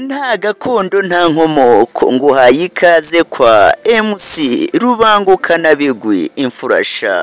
nta gakondo nta nkomoko nguhaye ikaze kwa MC Rubangukana Bigwi Imfurasha.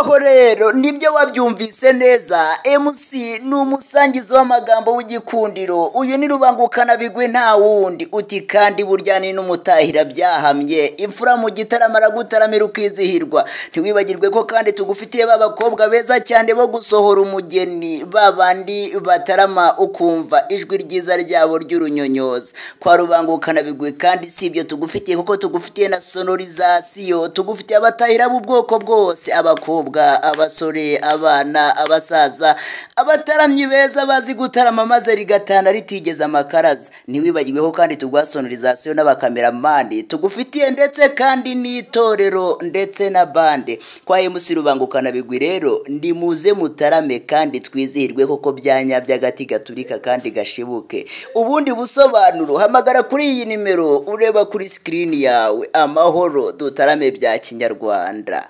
ngaho rero nibyo wabyumvise neza. MC ni umusangizo w'amagambo w'igikundiro, uyu ni Rubangukana bigwi nta wundi. Uti kandi burya ni n'umutahira byahamye, imfura mu gitaramo aragutaramira ukizihirwa. Ntiwibagirwe ko kandi tugufitiye b'abakobwa beza cyane bo gusohora umugeni, babandi batarama ukumva ijwi ryiza ryabo ry'urunyonyoza. Kwa Rubangukana bigwi kandi si ibyo tugufitiye, kuko tugufitiye na sonorizasiyo, tugufitiye abatahira b'ubwoko bwose, abakobwa, abasore, abana, abasaza, abataramyi beza bazi gutarama maze rigatana ritigeze amakaraza. Ntiwibagirweho kandi tugwa sonorizasiyo n'abakameramani tugufitiye, ndetse kandi n'itorero ndetse na bande. Kwa MC Rubangukana bigwi rero ndi muze mutarame kandi twizihirwe, koko byanya by'agati gaturika kandi gashibuke. Ubundi busobanuro hamagara kuri iyi nimero ureba kuri screen yawe. Amahoro, dutarame bya Kinyarwanda.